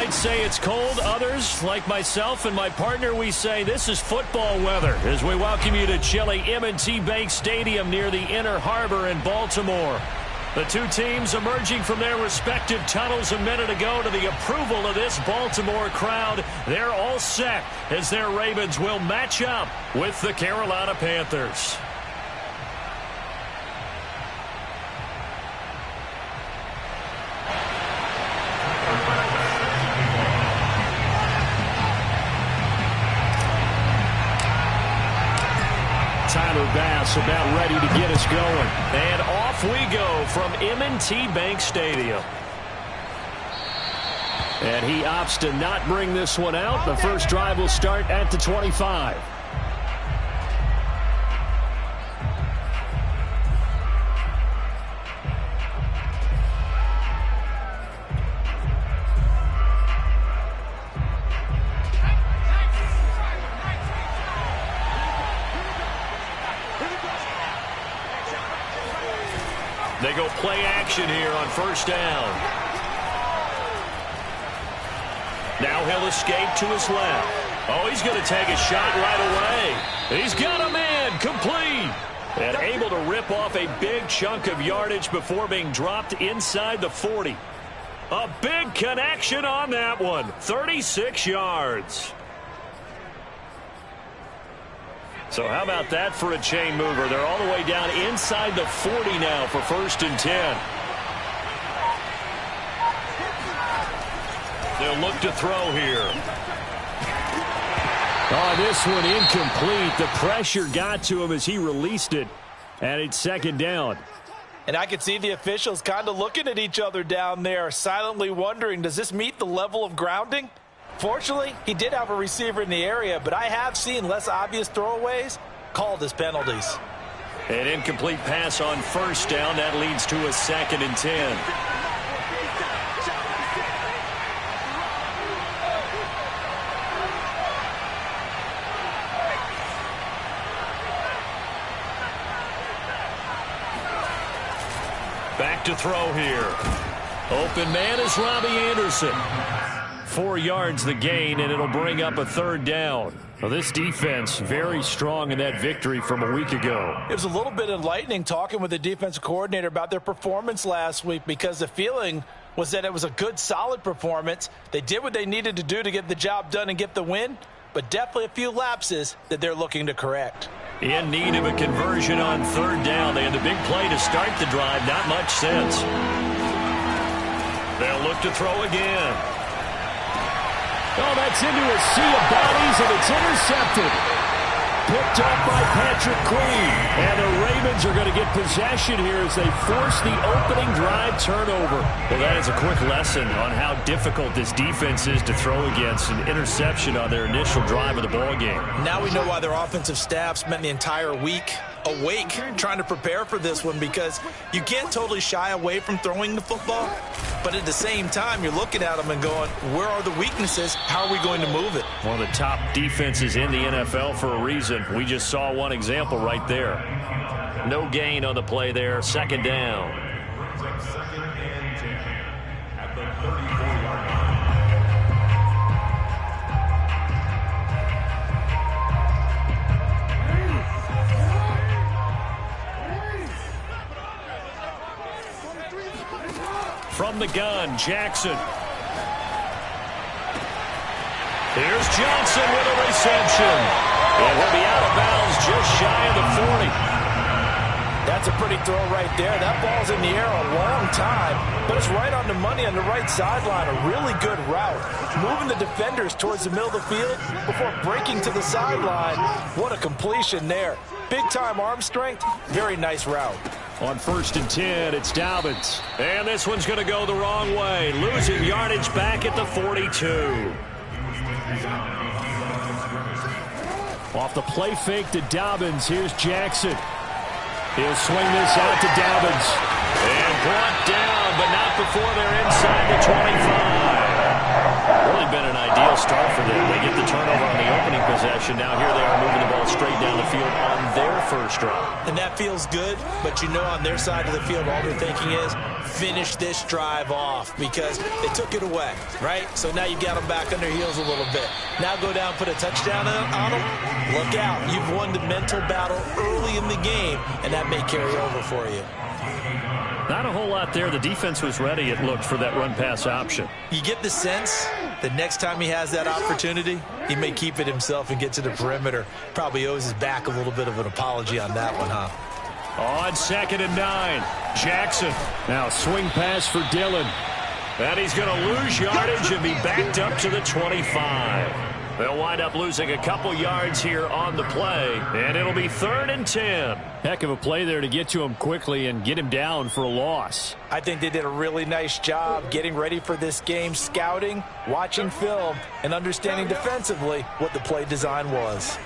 might say it's cold. Others, like myself and my partner, we say this is football weather as we welcome you to chilly M&T Bank Stadium near the Inner Harbor in Baltimore. The two teams emerging from their respective tunnels a minute ago to the approval of this Baltimore crowd. They're all set as their Ravens will match up with the Carolina Panthers. Bass about ready to get us going. And off we go from M&T Bank Stadium. And he opts to not bring this one out. The first drive will start at the 25. They go play action here on first down. Now he'll escape to his left. Oh, he's going to take a shot right away. He's got a man complete. And able to rip off a big chunk of yardage before being dropped inside the 40. A big connection on that one. 36 yards. So how about that for a chain mover? They're all the way down inside the 40 now for 1st and 10. They'll look to throw here. Oh, this one incomplete. The pressure got to him as he released it. And it's 2nd down. And I could see the officials kind of looking at each other down there, silently wondering, does this meet the level of grounding? Fortunately, he did have a receiver in the area, but I have seen less obvious throwaways called as penalties. An incomplete pass on 1st down. That leads to a 2nd and 10. Back to throw here. Open man is Robbie Anderson. 4 yards the gain, and it'll bring up a 3rd down. Well, this defense very strong in that victory from a week ago. It was a little bit enlightening talking with the defensive coordinator about their performance last week because the feeling was that it was a good, solid performance. They did what they needed to do to get the job done and get the win, but definitely a few lapses that they're looking to correct. In need of a conversion on 3rd down. They had the big play to start the drive. Not much sense. They'll look to throw again. Oh, that's into a sea of bodies, and it's intercepted. Picked up by Patrick Queen. And the Ravens are going to get possession here as they force the opening drive turnover. Well, that is a quick lesson on how difficult this defense is to throw against. An interception on their initial drive of the ballgame. Now we know why their offensive staff spent the entire week awake trying to prepare for this one, because you can't totally shy away from throwing the football, but at the same time you're looking at them and going, where are the weaknesses? How are we going to move it? One of the top defenses in the NFL for a reason. We just saw one example right there. No gain on the play there. 2nd down. From the gun, Jackson. Here's Johnson with a reception. And he'll be out of bounds just shy of the 40. That's a pretty throw right there. That ball's in the air a long time, but it's right on the money on the right sideline. A really good route. Moving the defenders towards the middle of the field before breaking to the sideline. What a completion there. Big-time arm strength. Very nice route. On 1st and 10, it's Dobbins. And this one's going to go the wrong way. Losing yardage back at the 42. Off the play fake to Dobbins. Here's Jackson. He'll swing this out to Dobbins. And brought down, but not before they're inside the 25. Really been an idea ideal start for them. They get the turnover on the opening possession. Now here they are moving the ball straight down the field on their first drive. And that feels good, but you know on their side of the field all they're thinking is finish this drive off because they took it away, right? So now you got them back on their heels a little bit. Now go down, put a touchdown on them. Look out. You've won the mental battle early in the game, and that may carry over for you. Not a whole lot there. The defense was ready, it looked, for that run-pass option. You get the sense that next time he has that opportunity, he may keep it himself and get to the perimeter. Probably owes his back a little bit of an apology on that one, huh? On 2nd and 9, Jackson. Now swing pass for Dillon. And he's going to lose yardage and be backed up to the 25. They'll wind up losing a couple yards here on the play, and it'll be 3rd and 10. Heck of a play there to get to him quickly and get him down for a loss. I think they did a really nice job getting ready for this game, scouting, watching film, and understanding defensively what the play design was.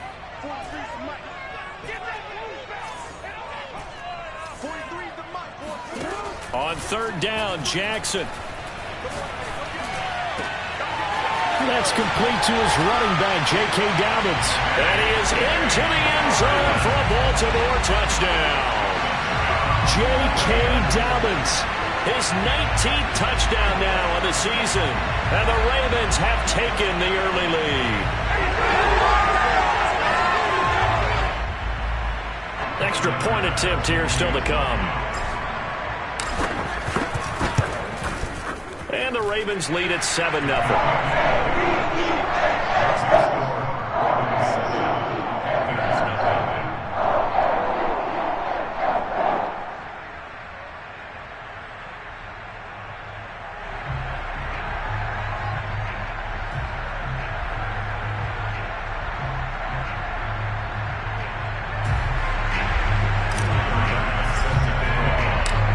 On 3rd down, Jackson. That's complete to his running back, J.K. Dobbins. And he is into the end zone for a Baltimore touchdown. J.K. Dobbins, his 19th touchdown now of the season. And the Ravens have taken the early lead. Extra point attempt here still to come. And the Ravens lead at 7-0.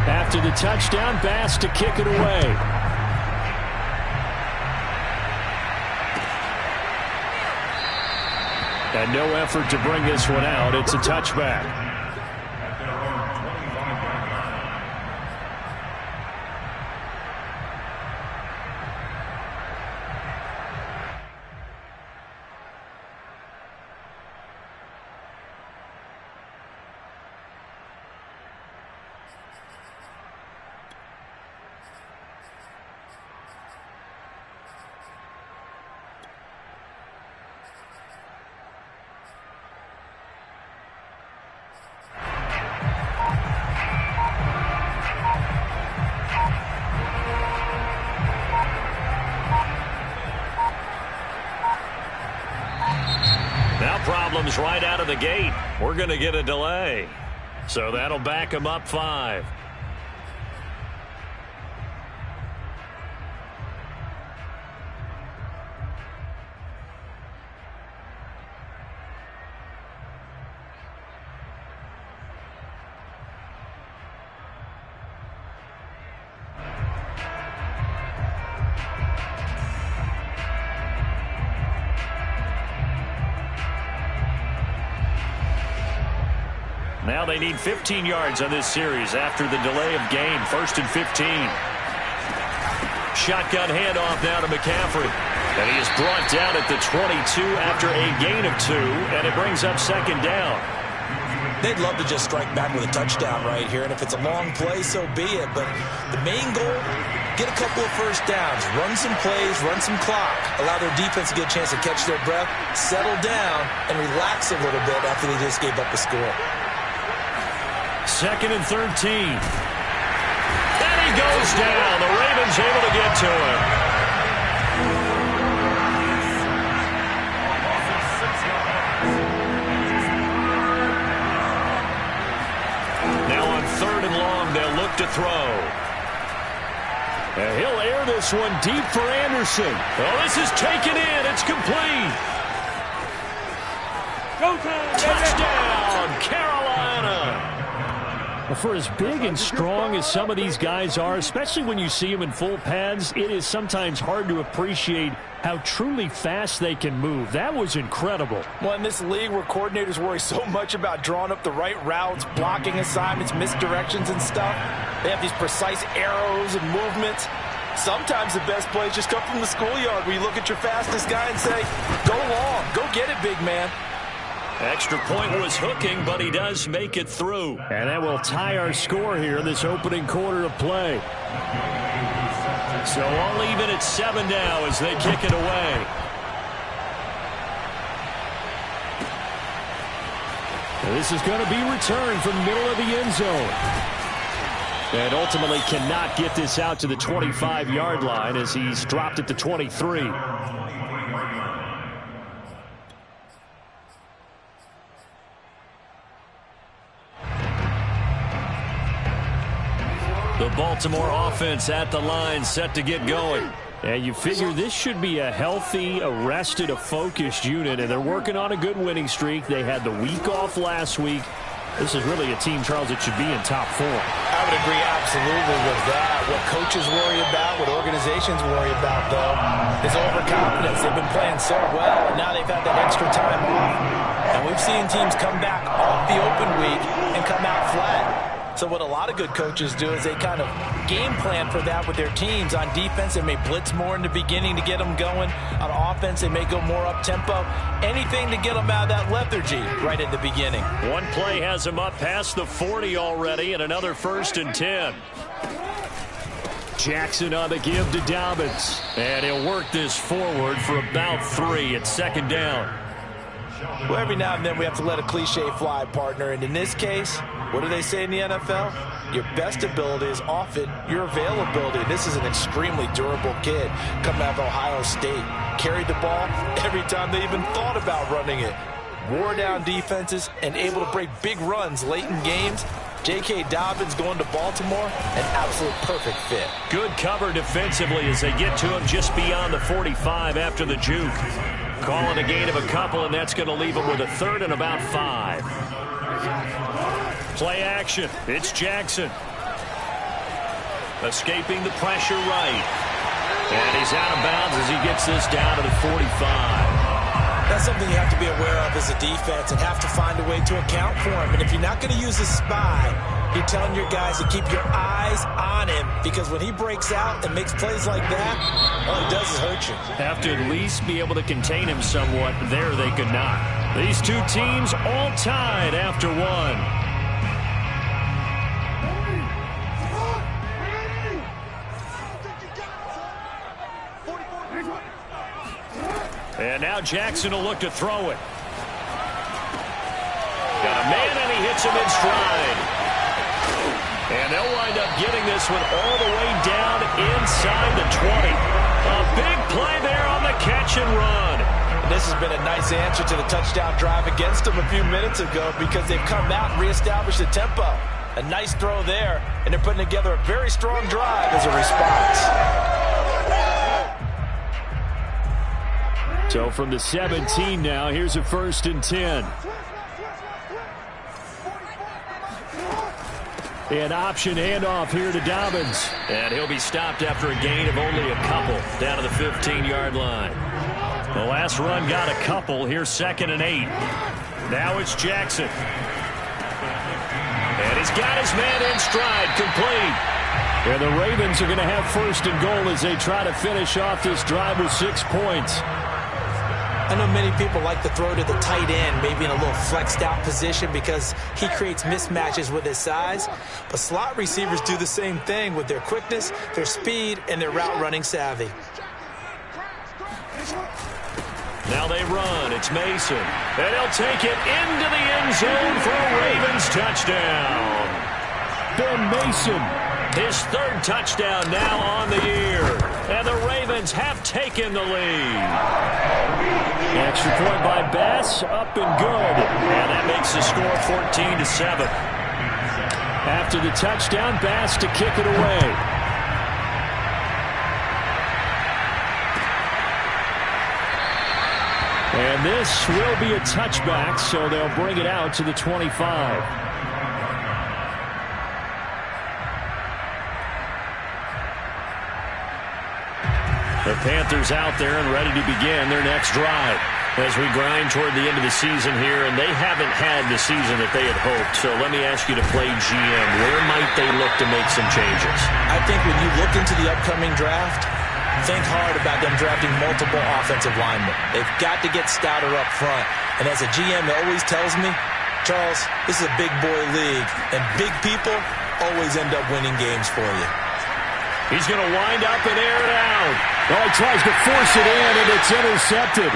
After the touchdown, Bass to kick it away. And no effort to bring this one out. It's a touchback. Problems right out of the gate. We're going to get a delay. So that'll back them up 5. Now they need 15 yards on this series after the delay of game. 1st and 15. Shotgun handoff now to McCaffrey. And he is brought down at the 22 after a gain of 2. And it brings up 2nd down. They'd love to just strike back with a touchdown right here. And if it's a long play, so be it. But the main goal, get a couple of first downs. Run some plays, run some clock. Allow their defense to get a chance to catch their breath, settle down, and relax a little bit after they just gave up the score. 2nd and 13. And he goes down. The Ravens able to get to him. Now on 3rd and long, they'll look to throw. And he'll air this one deep for Anderson. Oh, this is taken in. It's complete. Go time. Touchdown, Carolina. For as big and strong as some of these guys are, especially when you see them in full pads, it is sometimes hard to appreciate how truly fast they can move. That was incredible. Well, in this league where coordinators worry so much about drawing up the right routes, blocking assignments, misdirections and stuff, they have these precise arrows and movements. Sometimes the best plays just come from the schoolyard where you look at your fastest guy and say, go long, go get it, big man. Extra point was hooking, but he does make it through. And that will tie our score here in this opening quarter of play. So all even at 7 now as they kick it away. And this is going to be returned from the middle of the end zone. And ultimately cannot get this out to the 25-yard line as he's dropped it to 23. The Baltimore offense at the line, set to get going. And you figure this should be a healthy, a rested, a focused unit, and they're working on a good winning streak. They had the week off last week. This is really a team, Charles, that should be in top 4. I would agree absolutely with that. What coaches worry about, what organizations worry about, though, is overconfidence. They've been playing so well, and now they've had that extra time off. And we've seen teams come back off the open week and come out flat. So what a lot of good coaches do is they kind of game plan for that with their teams. On defense, they may blitz more in the beginning to get them going. On offense, they may go more up-tempo. Anything to get them out of that lethargy right at the beginning. One play has them up past the 40 already, and another 1st and 10. Jackson on the give to Dobbins. And he'll work this forward for about 3 at 2nd down. Well, every now and then we have to let a cliche fly, partner. And in this case, what do they say in the NFL? Your best ability is often your availability. This is an extremely durable kid coming out of Ohio State. Carried the ball every time they even thought about running it. Wore down defenses and able to break big runs late in games. J.K. Dobbins going to Baltimore, an absolute perfect fit. Good cover defensively as they get to him just beyond the 45 after the juke. Calling a gain of a couple, and that's going to leave him with a 3rd and about 5. Play action. It's Jackson. Escaping the pressure right. And he's out of bounds as he gets this down to the 45. That's something you have to be aware of as a defense and have to find a way to account for him. And if you're not going to use a spy, you're telling your guys to keep your eyes on him, because when he breaks out and makes plays like that, all he does is hurt you. Have to at least be able to contain him somewhat. There they could not. These two teams all tied after 1. And now Jackson will look to throw it. Got a man, and he hits him in stride. And they'll wind up getting this one all the way down inside the 20. A big play there on the catch and run. And this has been a nice answer to the touchdown drive against them a few minutes ago, because they've come out and reestablished the tempo. A nice throw there, and they're putting together a very strong drive as a response. So from the 17 now, here's a 1st and 10. An option handoff here to Dobbins. And he'll be stopped after a gain of only a couple down to the 15-yard line. The last run got a couple. Here's 2nd and 8. Now it's Jackson. And he's got his man in stride, complete. And the Ravens are going to have 1st and goal as they try to finish off this drive with 6 points. I know many people like to throw to the tight end, maybe in a little flexed out position, because he creates mismatches with his size. But slot receivers do the same thing with their quickness, their speed, and their route running savvy. Now they run. It's Mason. And he'll take it into the end zone for a Ravens touchdown. Ben Mason. His 3rd touchdown now on the year. And the Ravens have taken the lead. Extra point by Bass, up and good. And that makes the score 14-7. After the touchdown, Bass to kick it away. And this will be a touchback, so they'll bring it out to the 25. The Panthers out there and ready to begin their next drive. As we grind toward the end of the season here, and they haven't had the season that they had hoped. So let me ask you to play GM. Where might they look to make some changes? I think when you look into the upcoming draft, think hard about them drafting multiple offensive linemen. They've got to get stouter up front. And as a GM, it always tells me, Charles, this is a big boy league, and big people always end up winning games for you. He's going to wind up and air it out. Well, he tries to force it in, and it's intercepted.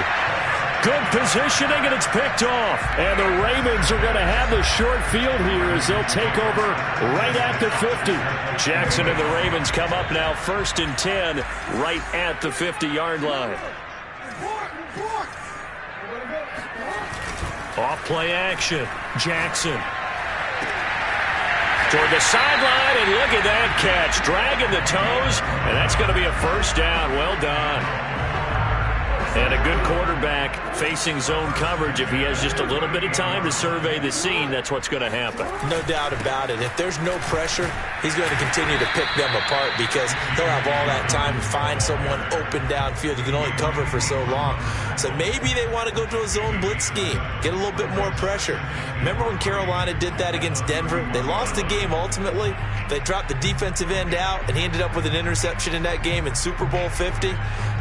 Good positioning, and it's picked off. And the Ravens are going to have the short field here as they'll take over right at the 50. Jackson and the Ravens come up now 1st and 10 right at the 50-yard line. Off play action. Jackson. Toward the sideline, and look at that catch. Dragging the toes, and that's going to be a first down. Well done. And a good quarterback facing zone coverage. If he has just a little bit of time to survey the scene, that's what's going to happen. No doubt about it. If there's no pressure, he's going to continue to pick them apart because they'll have all that time to find someone open downfield. You can only cover for so long. So maybe they want to go to a zone blitz scheme, get a little bit more pressure. Remember when Carolina did that against Denver? They lost the game ultimately. They dropped the defensive end out, and he ended up with an interception in that game in Super Bowl 50.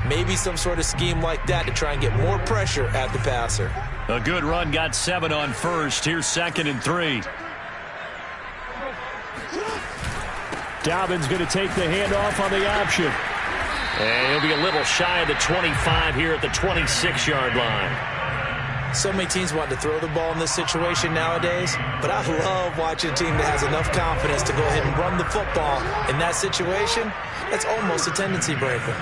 Maybe some sort of scheme like that to try and get more pressure at the passer. A good run, got 7 on first. Here's 2nd and 3. Dobbins going to take the handoff on the option. And he'll be a little shy of the 25 here at the 26-yard line. So many teams want to throw the ball in this situation nowadays, but I love watching a team that has enough confidence to go ahead and run the football in that situation. That's almost a tendency breaker.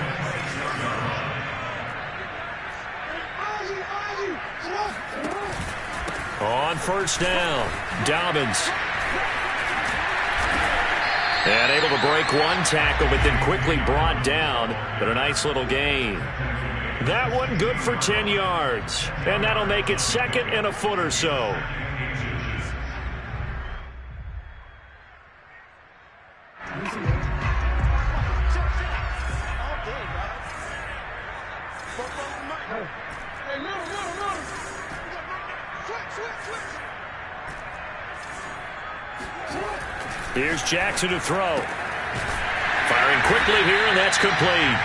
On first down, Dobbins. And able to break one tackle, but then quickly brought down. But a nice little gain. That one good for 10 yards. And that'll make it 2nd and a foot or so. Here's Jackson to throw. Firing quickly here, and that's complete.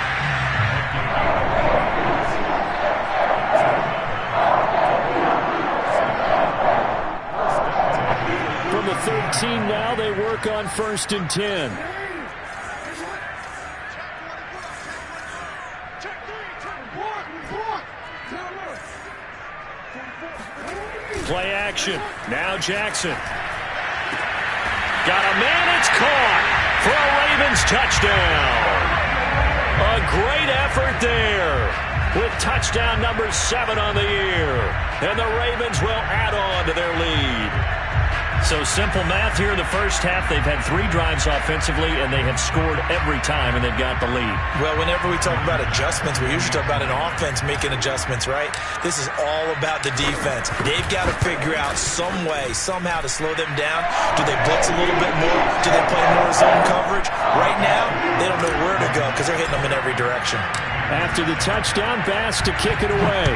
From the 13 now, they work on 1st and 10. Play action. Now Jackson. Got a man, it's caught for a Ravens touchdown. A great effort there with touchdown number 7 on the year. And the Ravens will add on to their lead. So simple math here in the first half. They've had 3 drives offensively, and they have scored every time, and they've got the lead. Well, whenever we talk about adjustments, we usually talk about an offense making adjustments, right? This is all about the defense. They've got to figure out some way, somehow to slow them down. Do they blitz a little bit more? Do they play more zone coverage? Right now, they don't know where to go because they're hitting them in every direction. After the touchdown, Bass to kick it away.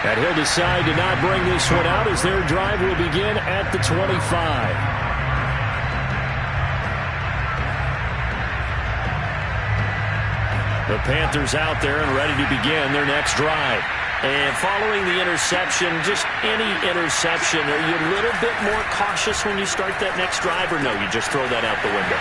And he'll decide to not bring this one out as their drive will begin at the 25. The Panthers out there and ready to begin their next drive. And following the interception, just any interception, are you a little bit more cautious when you start that next drive, or no, you just throw that out the window?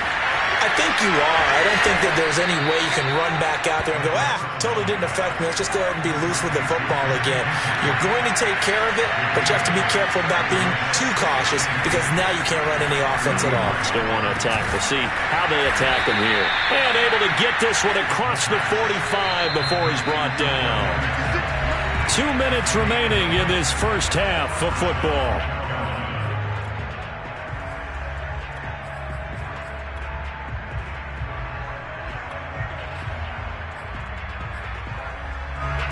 I think you are. I don't think that there's any way you can run back out there and go, totally didn't affect me. Let's just go ahead and be loose with the football again. You're going to take care of it, but you have to be careful about being too cautious because now you can't run any offense at all. Still want to attack. We'll see how they attack him here. And able to get this one across the 45 before he's brought down. 2 minutes remaining in this first half of football.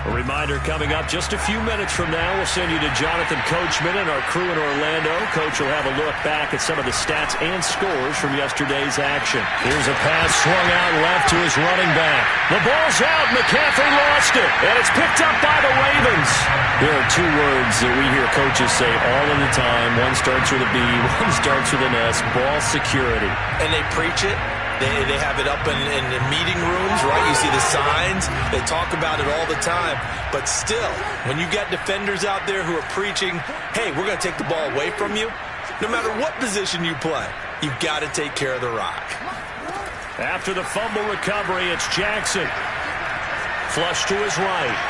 A reminder coming up just a few minutes from now. We'll send you to Jonathan Coachman and our crew in Orlando. Coach will have a look back at some of the stats and scores from yesterday's action. Here's a pass swung out left to his running back. The ball's out. McCaffrey lost it. And it's picked up by the Ravens. There are two words that we hear coaches say all of the time. One starts with a B, one starts with an S. Ball security. And they preach it. They have it up in the meeting rooms, right? You see the signs. They talk about it all the time. But still, when you got defenders out there who are preaching, hey, we're going to take the ball away from you, no matter what position you play, you've got to take care of the rock. After the fumble recovery, it's Jackson. Flush to his right.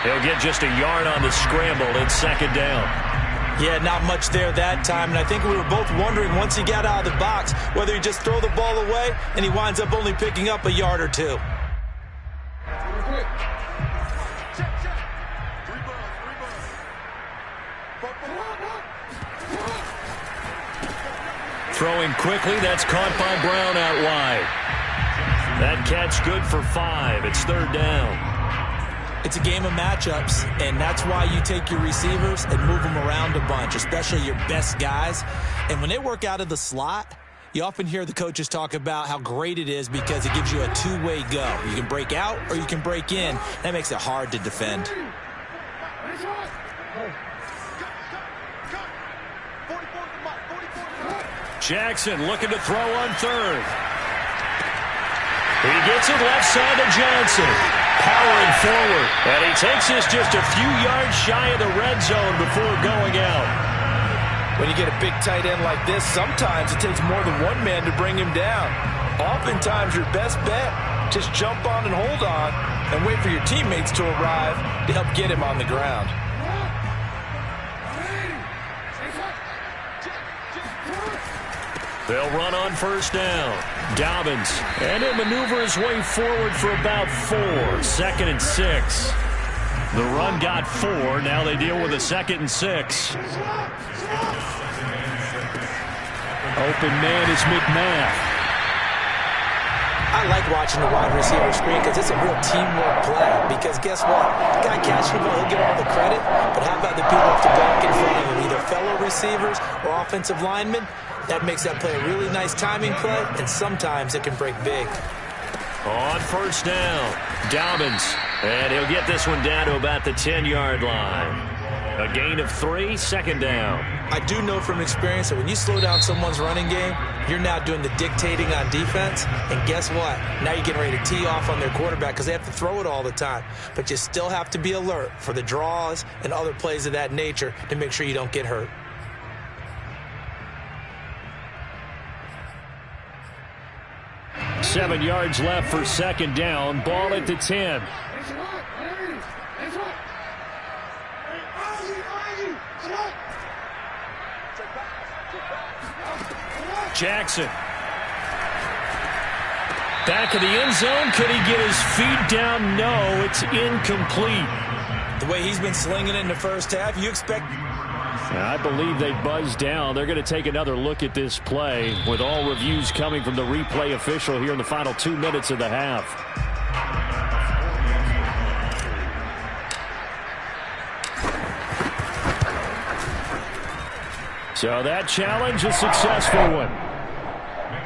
He'll get just a yard on the scramble in second down. Yeah, not much there that time, and I think we were both wondering once he got out of the box whether he just throw the ball away and he winds up only picking up a yard or two. Throwing quickly, that's caught by Brown out wide. That catch good for 5. It's third down. It's a game of matchups, and that's why you take your receivers and move them around a bunch, especially your best guys. And when they work out of the slot, you often hear the coaches talk about how great it is because it gives you a two-way go. You can break out or you can break in. That makes it hard to defend. Jackson looking to throw on third. He gets it left side to Johnson. Powering forward. And he takes this just a few yards shy of the red zone before going out. When you get a big tight end like this, sometimes it takes more than one man to bring him down. Oftentimes your best bet, just jump on and hold on and wait for your teammates to arrive to help get him on the ground. They'll run on first down. Dobbins. And he'll maneuver his way forward for about 4. Second and 6. The run got 4. Now they deal with a second and 6. Open man is McMath. I like watching the wide receiver screen because it's a real teamwork play. Because guess what? The guy catching the ball, he'll get all the credit. But how about the people off the block in front of him, either fellow receivers or offensive linemen? That makes that play a really nice timing play, and sometimes it can break big. On first down, Dobbins. And he'll get this one down to about the 10-yard line. A gain of 3, second down. I do know from experience that when you slow down someone's running game, you're now doing the dictating on defense. And guess what? Now you're getting ready to tee off on their quarterback because they have to throw it all the time. But you still have to be alert for the draws and other plays of that nature to make sure you don't get hurt. Seven yards left for second down. Ball at the 10. Jackson. Back of the end zone. Could he get his feet down? No, it's incomplete. The way he's been slinging it in the first half, you expect... I believe they buzzed down. They're going to take another look at this play with all reviews coming from the replay official here in the final 2 minutes of the half. So that challenge, a successful one.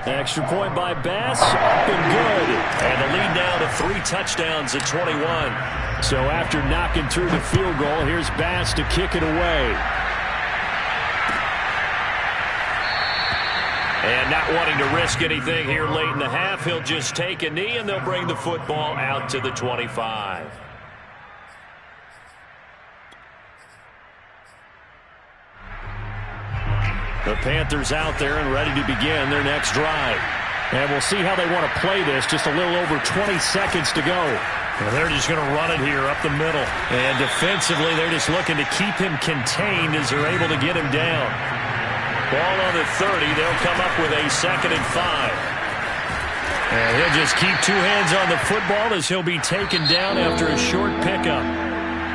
Extra point by Bass, up and good. And the lead now to 3 touchdowns at 21. So after knocking through the field goal, here's Bass to kick it away. And not wanting to risk anything here late in the half, he'll just take a knee and they'll bring the football out to the 25. The Panthers out there and ready to begin their next drive. And we'll see how they want to play this. Just a little over 20 seconds to go. And they're just going to run it here up the middle. And defensively, they're just looking to keep him contained as they're able to get him down. Ball on the 30. They'll come up with a 2nd and 5. And he'll just keep 2 hands on the football as he'll be taken down after a short pickup.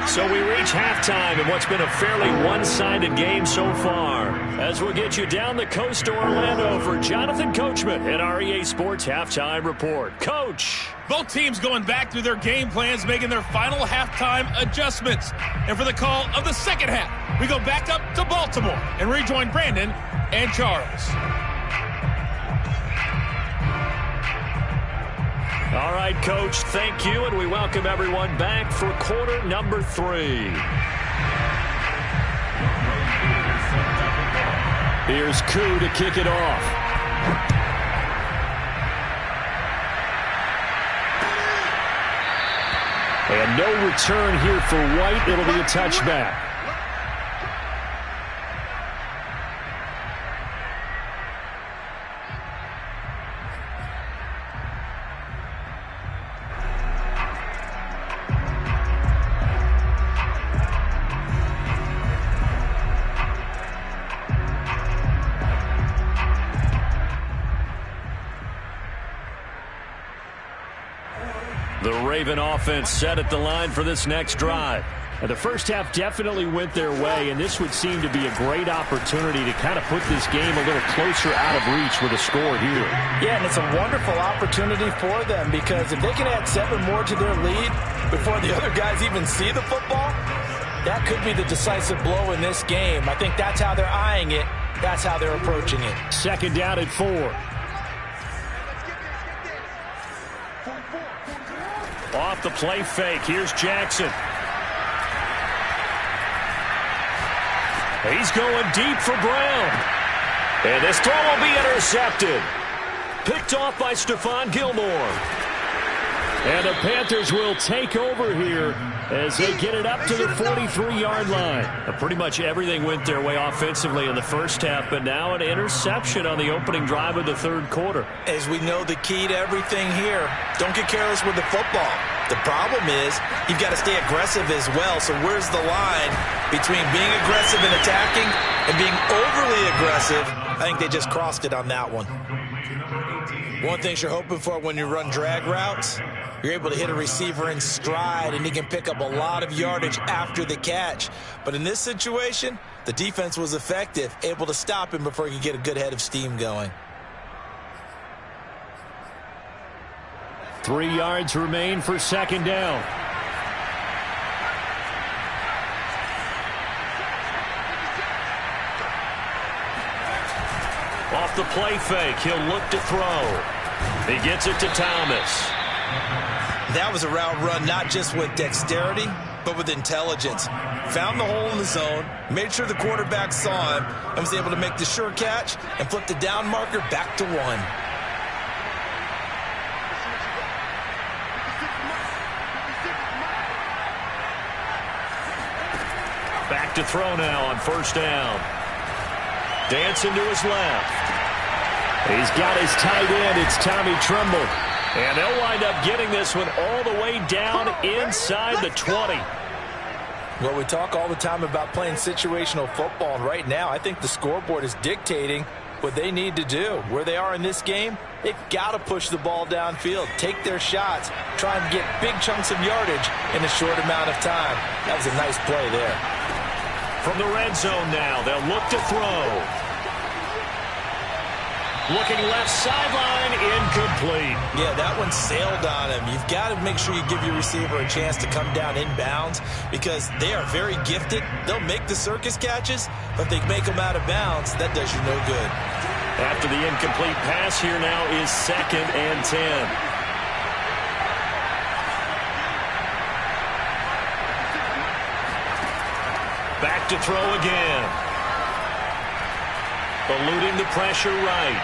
So we reach halftime in what's been a fairly one-sided game so far. As we'll get you down the coast to Orlando for Jonathan Coachman at our EA Sports Halftime Report. Coach. Both teams going back through their game plans, making their final halftime adjustments. And for the call of the second half, we go back up to Baltimore and rejoin Brandon and Charles. All right, Coach, thank you, and we welcome everyone back for quarter number 3. Here's Koo to kick it off. And no return here for White. It'll be a touchback. The Raven offense set at the line for this next drive. And the first half definitely went their way, and this would seem to be a great opportunity to kind of put this game a little closer out of reach with a score here. Yeah, and it's a wonderful opportunity for them because if they can add 7 more to their lead before the other guys even see the football, that could be the decisive blow in this game. I think that's how they're eyeing it. That's how they're approaching it. Second down at 4. Off the play fake. Here's Jackson. He's going deep for Brown. And this throw will be intercepted. Picked off by Stephon Gilmore. And the Panthers will take over here as they get it up to the 43-yard line. Pretty much everything went their way offensively in the first half, but now an interception on the opening drive of the third quarter. As we know, the key to everything here, don't get careless with the football. The problem is you've got to stay aggressive as well. So where's the line between being aggressive and attacking and being overly aggressive? I think they just crossed it on that one. One thing you're hoping for when you run drag routes, you're able to hit a receiver in stride, and he can pick up a lot of yardage after the catch. But in this situation, the defense was effective, able to stop him before he could get a good head of steam going. 3 yards remain for second down. Off the play fake, he'll look to throw. He gets it to Thomas. That was a route run not just with dexterity, but with intelligence. Found the hole in the zone, made sure the quarterback saw him, and was able to make the sure catch and flip the down marker back to 1. Back to throw now on first down. Dancing to his left. He's got his tight end. It's Tommy Tremble. And they'll wind up getting this one all the way down inside the 20. Well, we talk all the time about playing situational football, and right now I think the scoreboard is dictating what they need to do. Where they are in this game, they've got to push the ball downfield, take their shots, try and get big chunks of yardage in a short amount of time. That was a nice play there. From the red zone now, they'll look to throw. Looking left sideline, incomplete. Yeah, that one sailed on him. You've got to make sure you give your receiver a chance to come down inbounds because they are very gifted. They'll make the circus catches, but if they make them out of bounds, that does you no good. After the incomplete pass, here now is 2nd and 10. Back to throw again. Eluding the pressure right.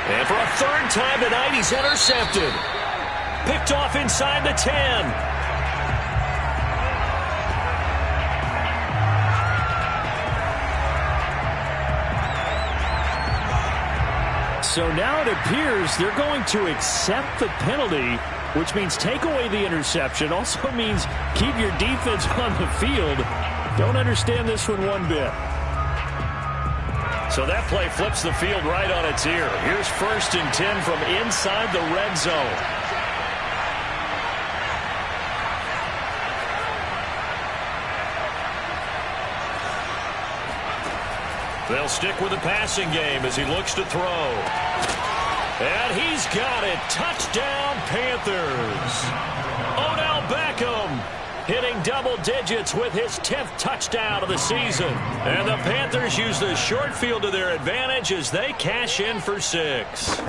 And for a third time tonight, he's intercepted. Picked off inside the 10. So now it appears they're going to accept the penalty, which means take away the interception. Also means keep your defense on the field. Don't understand this one bit. So that play flips the field right on its ear. Here's 1st and 10 from inside the red zone. They'll stick with the passing game as he looks to throw. And he's got it. Touchdown, Panthers. Odell Beckham hitting double digits with his 10th touchdown of the season. And the Panthers use the short field to their advantage as they cash in for 6.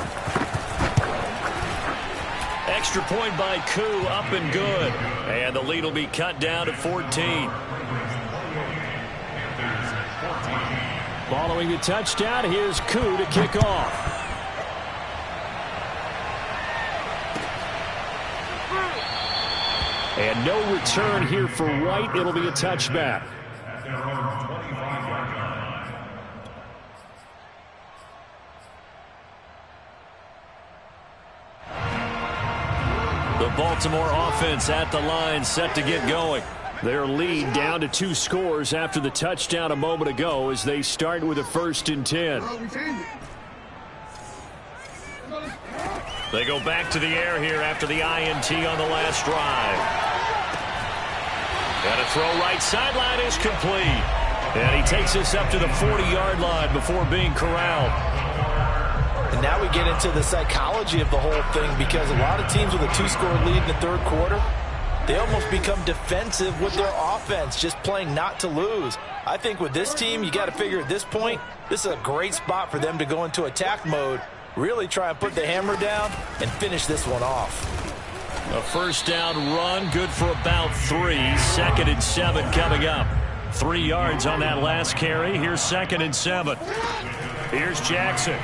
Extra point by Koo, up and good. And the lead will be cut down to 14. Following the touchdown, here's Koo to kick off. And no return here for White. It'll be a touchback. The Baltimore offense at the line, set to get going. Their lead down to 2 scores after the touchdown a moment ago as they start with a 1st and 10. They go back to the air here after the INT on the last drive. And a throw right sideline is complete. And he takes this up to the 40-yard line before being corralled. And now we get into the psychology of the whole thing, because a lot of teams with a 2-score lead in the 3rd quarter, they almost become defensive with their offense, just playing not to lose. I think with this team, you got to figure at this point, this is a great spot for them to go into attack mode, really try and put the hammer down and finish this one off. A 1st down run, good for about 3. 2nd and 7 coming up. 3 yards on that last carry. Here's 2nd and 7. Here's Jackson.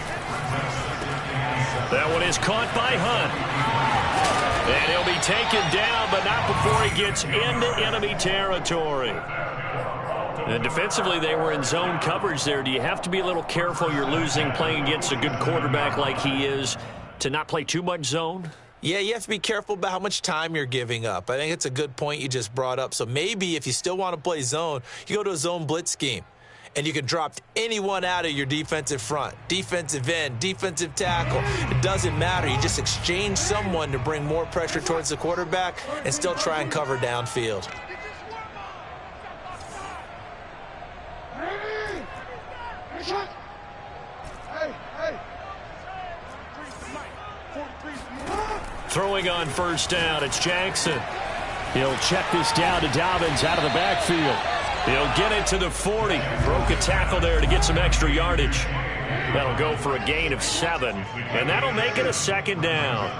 That one is caught by Hunt. And he'll be taken down, but not before he gets into enemy territory. And defensively, they were in zone coverage there. Do you have to be a little careful? You're losing, playing against a good quarterback like he is, to not play too much zone? Yeah, you have to be careful about how much time you're giving up. I think it's a good point you just brought up. So maybe if you still want to play zone, you go to a zone blitz scheme. And you can drop anyone out of your defensive front, defensive end, defensive tackle. It doesn't matter. You just exchange someone to bring more pressure towards the quarterback and still try and cover downfield. Throwing on 1st down, it's Jackson. He'll check this down to Dobbins out of the backfield. He'll get it to the 40. Broke a tackle there to get some extra yardage. That'll go for a gain of 7, and that'll make it a 2nd down.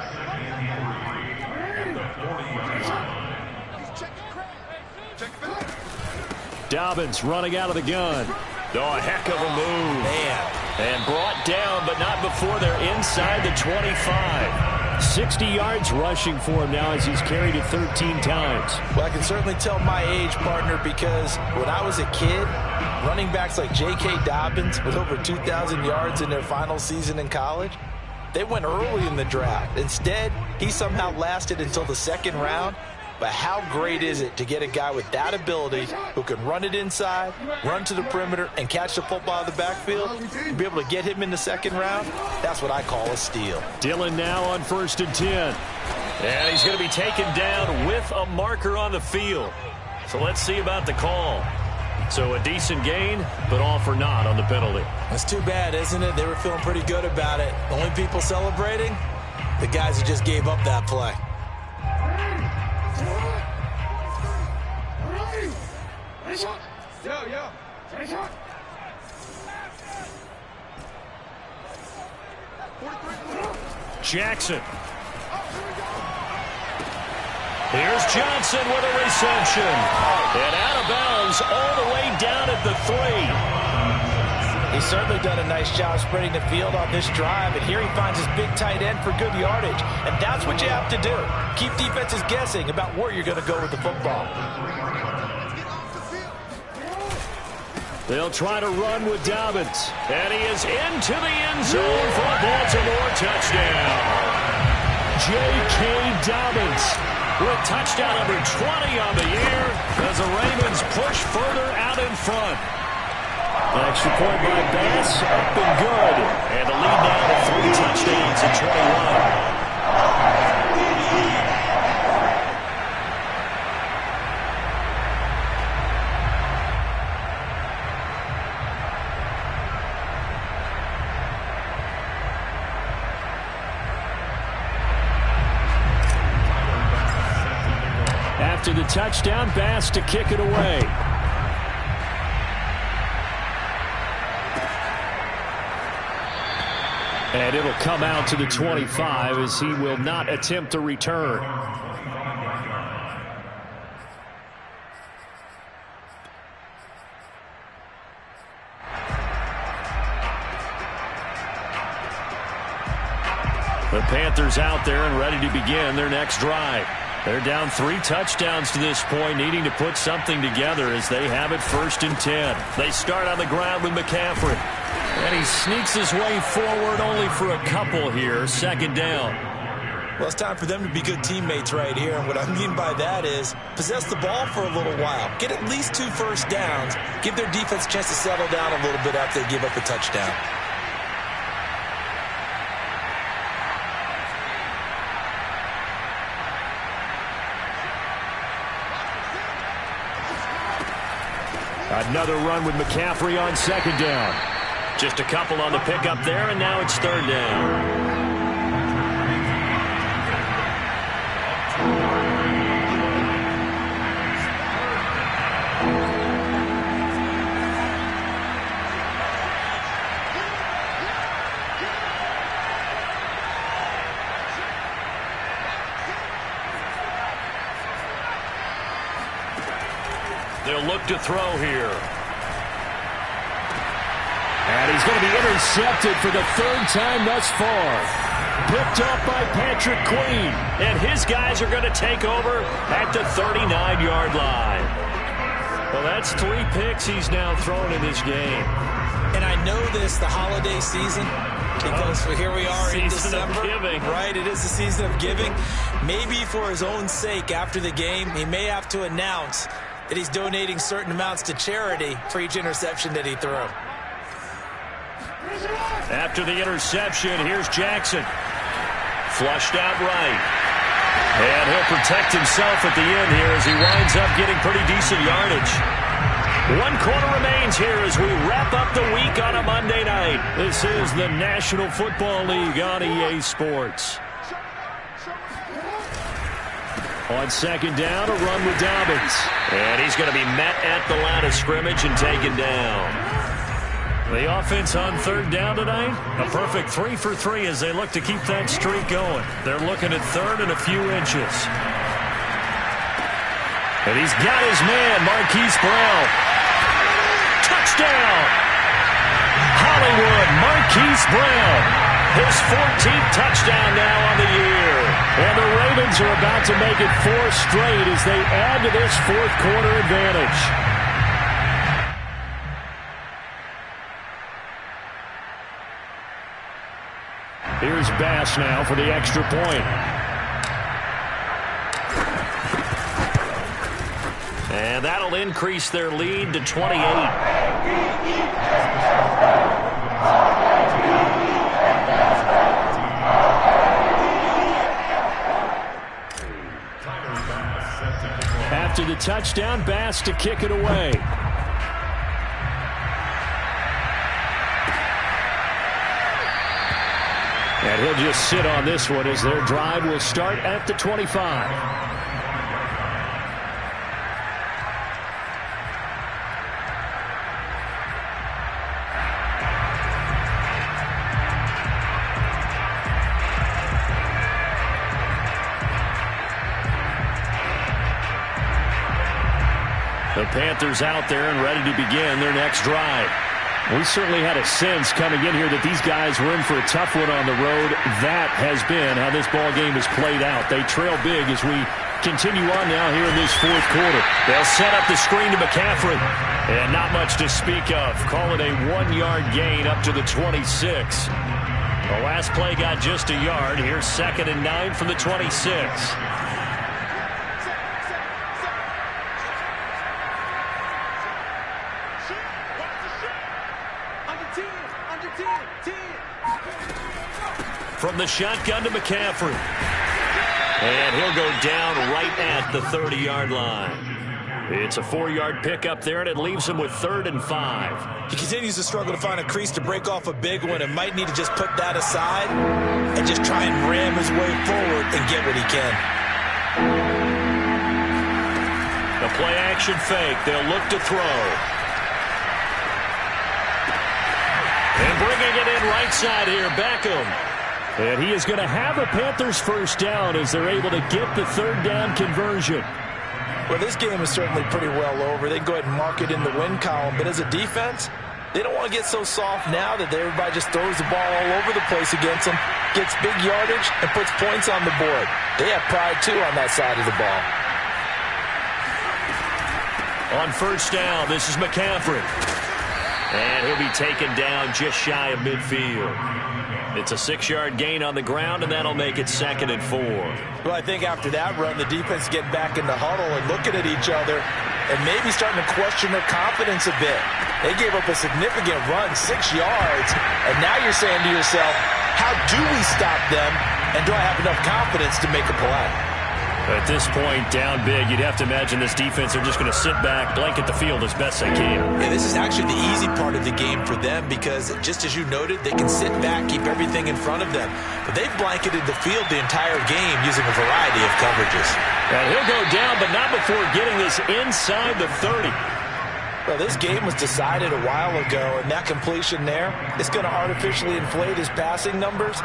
Dobbins running out of the gun. Oh, a heck of a move. Man. And brought down, but not before they're inside the 25. 60 yards rushing for him now as he's carried it 13 times. Well, I can certainly tell my age, partner, because when I was a kid, running backs like J.K. Dobbins with over 2,000 yards in their final season in college, they went early in the draft. Instead, he somehow lasted until the 2nd round. But how great is it to get a guy with that ability who can run it inside, run to the perimeter, and catch the football out of the backfield? To be able to get him in the 2nd round, that's what I call a steal. Dillon now on 1st and 10. And he's going to be taken down with a marker on the field. So let's see about the call. So a decent gain, but all for naught on the penalty. That's too bad, isn't it? They were feeling pretty good about it. The only people celebrating, the guys who just gave up that play. Jackson. Here's Johnson with a reception. And out of bounds all the way down at the 3. He's certainly done a nice job spreading the field on this drive, and here he finds his big tight end for good yardage. And that's what you have to do. Keep defenses guessing about where you're going to go with the football. They'll try to run with Dobbins. And he is into the end zone for a Baltimore touchdown. J.K. Dobbins with touchdown number 20 on the year as the Ravens push further out in front. Extra point by Bass, up and good. And the lead now to 3 touchdowns at 21. After the touchdown, Bass to kick it away. And it'll come out to the 25 as he will not attempt to return. The Panthers out there and ready to begin their next drive. They're down 3 touchdowns to this point, needing to put something together as they have it 1st and 10. They start on the ground with McCaffrey. And he sneaks his way forward only for a couple here. 2nd down. Well, it's time for them to be good teammates right here. And what I mean by that is possess the ball for a little while. Get at least 2 first downs. Give their defense a chance to settle down a little bit after they give up a touchdown. Another run with McCaffrey on 2nd down. Just a couple on the pickup there, and now it's 3rd down. They'll look to throw here. And he's going to be intercepted for the 3rd time thus far. Picked up by Patrick Queen. And his guys are going to take over at the 39-yard line. Well, that's 3 picks he's now thrown in this game. And I know this, the holiday season, because here we are in December. Season of giving. Right, it is the season of giving. Maybe for his own sake after the game, he may have to announce that he's donating certain amounts to charity for each interception that he threw. After the interception, here's Jackson. Flushed out right. And he'll protect himself at the end here as he winds up getting pretty decent yardage. 1 quarter remains here as we wrap up the week on a Monday night. This is the National Football League on EA Sports. On 2nd down, a run with Dobbins. And he's going to be met at the line of scrimmage and taken down. The offense on 3rd down tonight, a perfect 3 for 3 as they look to keep that streak going. They're looking at 3rd and a few inches. And he's got his man, Marquise Brown. Touchdown! Hollywood, Marquise Brown. His 14th touchdown now on the year. And the Ravens are about to make it 4 straight as they add to this 4th quarter advantage. Here's Bass now for the extra point. And that'll increase their lead to 28. After the touchdown, Bass to kick it away. And he'll just sit on this one as their drive will start at the 25. The Panthers out there and ready to begin their next drive. We certainly had a sense coming in here that these guys were in for a tough one on the road. That has been how this ball game has played out. They trail big as we continue on now here in this 4th quarter. They'll set up the screen to McCaffrey. And not much to speak of. Call it a 1-yard gain up to the 26. The last play got just a yard. Here's 2nd and 9 from the 26. From the shotgun to McCaffrey. And he'll go down right at the 30-yard line. It's a 4-yard pickup there, and it leaves him with 3rd and 5. He continues to struggle to find a crease to break off a big one and might need to just put that aside and just try and ram his way forward and get what he can. A play-action fake. They'll look to throw. And bringing it in right side here, Beckham. And he is going to have a Panthers first down as they're able to get the third down conversion. Well, this game is certainly pretty well over. They can go ahead and mark it in the win column. But as a defense, they don't want to get so soft now that everybody just throws the ball all over the place against them, gets big yardage, and puts points on the board. They have pride, too, on that side of the ball. On first down, this is McCaffrey. And he'll be taken down just shy of midfield. It's a 6-yard gain on the ground, and that'll make it 2nd and 4. Well, I think after that run, the defense getting back in the huddle and looking at each other and maybe starting to question their confidence a bit. They gave up a significant run, 6 yards, and now you're saying to yourself, how do we stop them, and do I have enough confidence to make a play? At this point, down big, you'd have to imagine this defense are just going to sit back, blanket the field as best they can. Yeah, this is actually the easy part of the game for them because, just as you noted, they can sit back, keep everything in front of them. But they've blanketed the field the entire game using a variety of coverages. And he'll go down, but not before getting this inside the 30. Well, this game was decided a while ago, and that completion there is going to artificially inflate his passing numbers.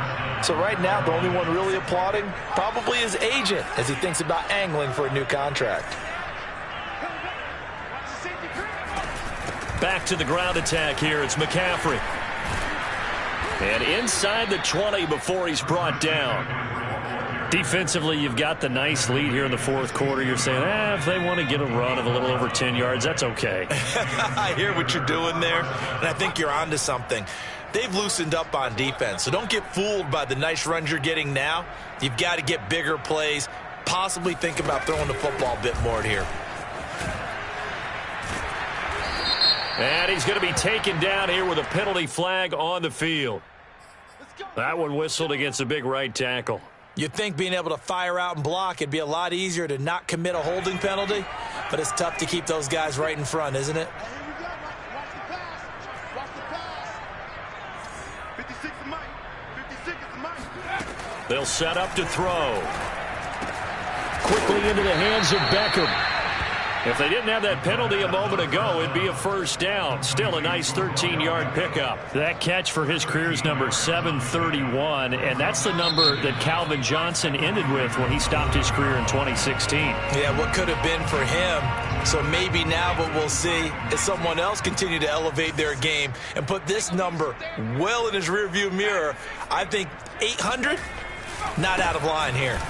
So right now, the only one really applauding probably his agent as he thinks about angling for a new contract. Back to the ground attack here. It's McCaffrey. And inside the 20 before he's brought down. Defensively, you've got the nice lead here in the fourth quarter. You're saying, if they want to get a run of a little over 10 yards, that's okay. I hear what you're doing there, and I think you're onto something. They've loosened up on defense, so don't get fooled by the nice runs you're getting now. You've got to get bigger plays, possibly think about throwing the football a bit more here. And he's going to be taken down here with a penalty flag on the field. That one whistled against a big right tackle. You'd think being able to fire out and block, it'd be a lot easier to not commit a holding penalty, but it's tough to keep those guys right in front, isn't it? They'll set up to throw. Quickly into the hands of Beckham. If they didn't have that penalty a moment ago, it'd be a first down. Still a nice 13-yard pickup. That catch for his career is number 731, and that's the number that Calvin Johnson ended with when he stopped his career in 2016. Yeah, what could have been for him. So maybe now what we'll see is someone else continue to elevate their game and put this number well in his rearview mirror. I think 800, not out of line here.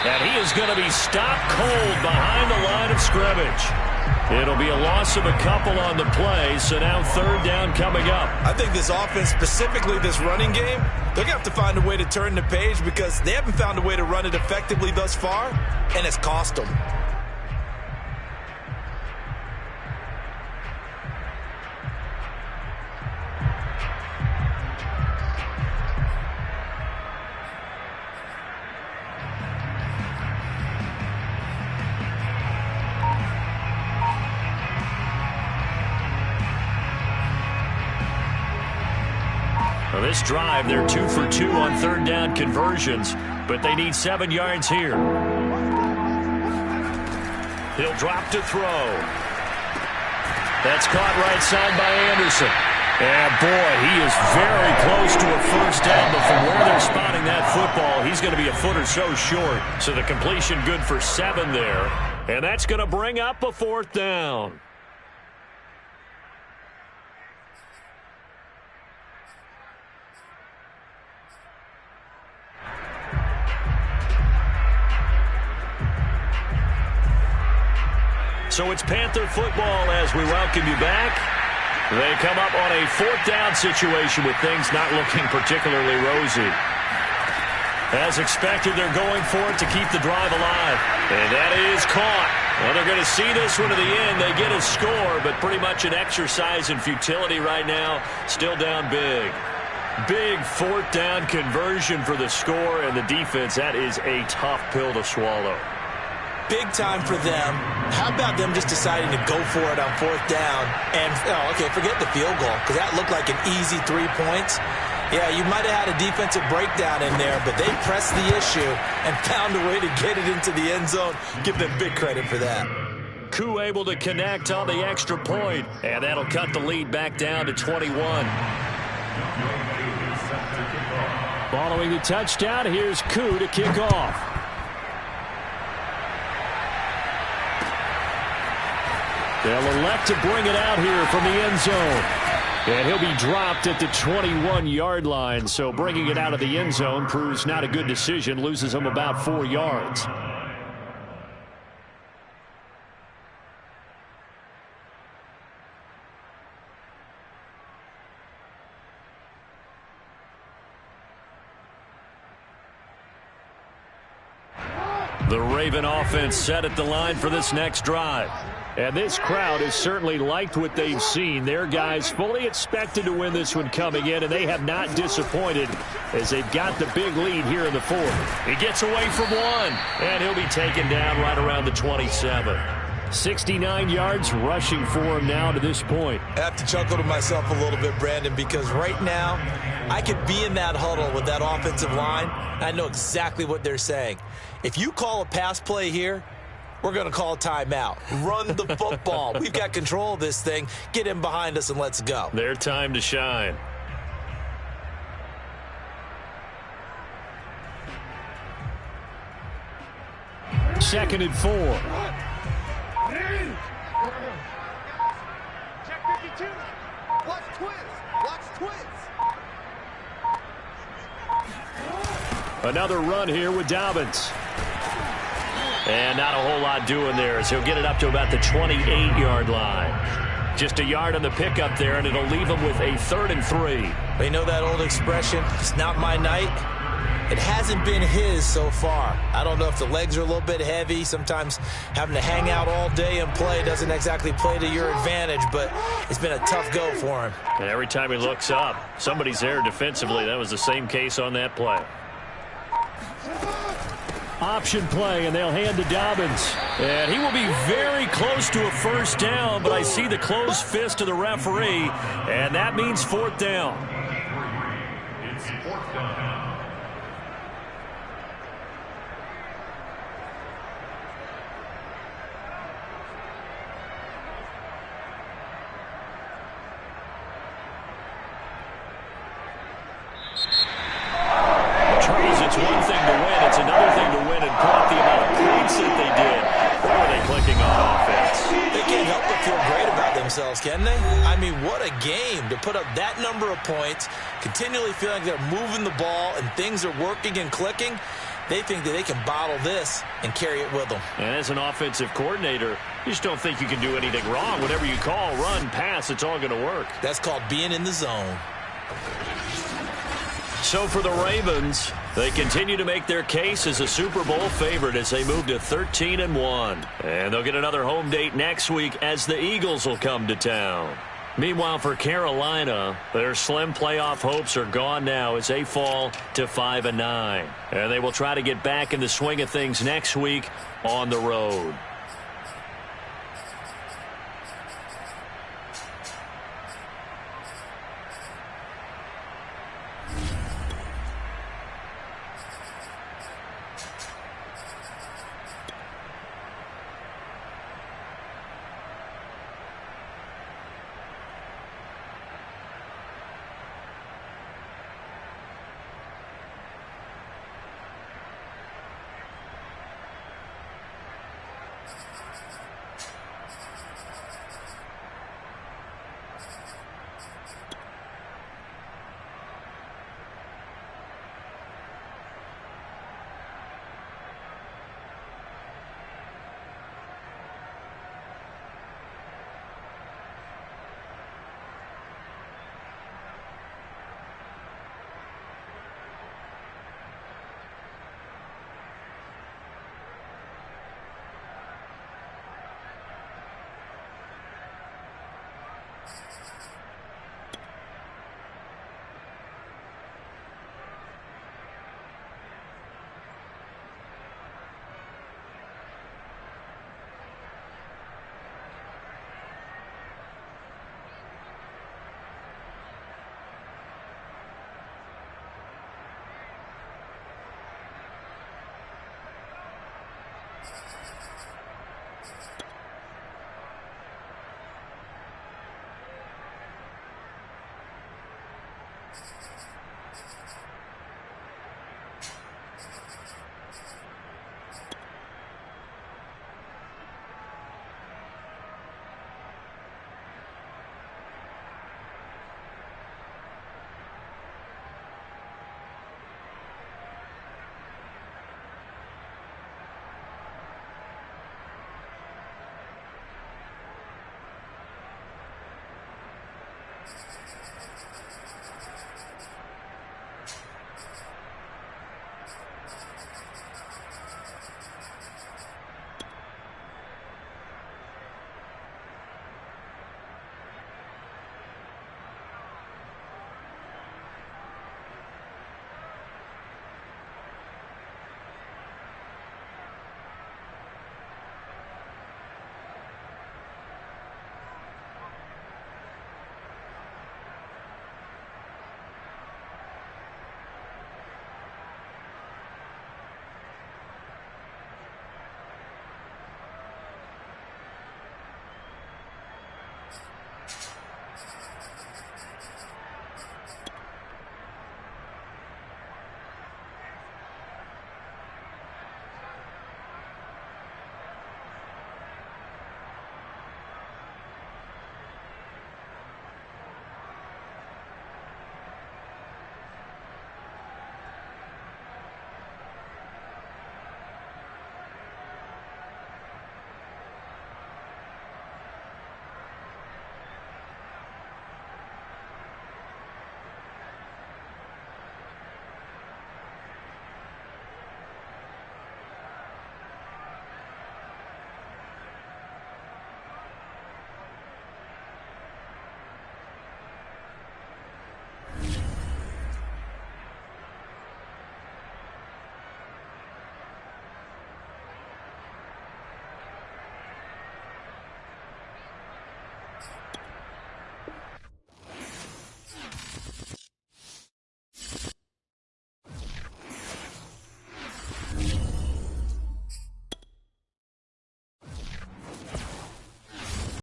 And he is going to be stopped cold behind the line of scrimmage. It'll be a loss of a couple on the play, so now third down coming up. I think this offense, specifically this running game, they're going to have to find a way to turn the page because they haven't found a way to run it effectively thus far, and it's cost them. This drive, they're 2 for 2 on third down conversions, but they need 7 yards here. He'll drop to throw. That's caught right side by Anderson. And boy, he is very close to a first down, but from where they're spotting that football, he's going to be a foot or so short. So the completion good for 7 there, and that's going to bring up a fourth down. So it's Panther football as we welcome you back. They come up on a fourth down situation with things not looking particularly rosy. As expected, they're going for it to keep the drive alive. And that is caught. Well, they're going to see this one to the end. They get a score, but pretty much an exercise in futility right now. Still down big. Big fourth down conversion for the score, and the defense, that is a tough pill to swallow. Big time for them. How about them just deciding to go for it on fourth down and, okay, forget the field goal because that looked like an easy 3 points. Yeah, you might have had a defensive breakdown in there, but they pressed the issue and found a way to get it into the end zone. Give them big credit for that. Koo able to connect on the extra point, and that'll cut the lead back down to 21. Following the touchdown, here's Koo to kick off. They'll elect to bring it out here from the end zone. And he'll be dropped at the 21-yard line, so bringing it out of the end zone proves not a good decision, loses him about 4 yards. The Raven offense set at the line for this next drive. And this crowd has certainly liked what they've seen. Their guys fully expected to win this one coming in, and they have not disappointed as they've got the big lead here in the fourth. He gets away from one, and he'll be taken down right around the 27. 69 yards rushing for him now to this point. I have to chuckle to myself a little bit, Brandon, because right now I could be in that huddle with that offensive line. I know exactly what they're saying. If you call a pass play here, we're going to call a timeout. Run the football. We've got control of this thing. Get in behind us and let's go. Their time to shine. Second and 4. Check 52. Watch twins. Watch twins. Another run here with Dobbins. And not a whole lot doing there as he'll get it up to about the 28-yard line. Just a yard on the pickup there, and it'll leave him with a 3rd and 3. They know that old expression, it's not my night. It hasn't been his so far. I don't know if the legs are a little bit heavy. Sometimes having to hang out all day and play doesn't exactly play to your advantage, but it's been a tough go for him. And every time he looks up, somebody's there defensively. That was the same case on that play. Option play, and they'll hand to Dobbins. And he will be very close to a first down, but I see the closed fist of the referee, and that means 4th down. It's 4th down. Charles, it's one thing to win. It's another thing to win and put up the amount of points that they did. Boy, are they clicking on offense. They can't help but feel great about themselves, can they? I mean, what a game to put up that number of points, continually feeling like they're moving the ball and things are working and clicking. They think that they can bottle this and carry it with them. And as an offensive coordinator, you just don't think you can do anything wrong. Whatever you call, run, pass, it's all going to work. That's called being in the zone. So for the Ravens, they continue to make their case as a Super Bowl favorite as they move to 13-1. And they'll get another home date next week as the Eagles will come to town. Meanwhile, for Carolina, their slim playoff hopes are gone now as they fall to 5-9. And they will try to get back in the swing of things next week on the road.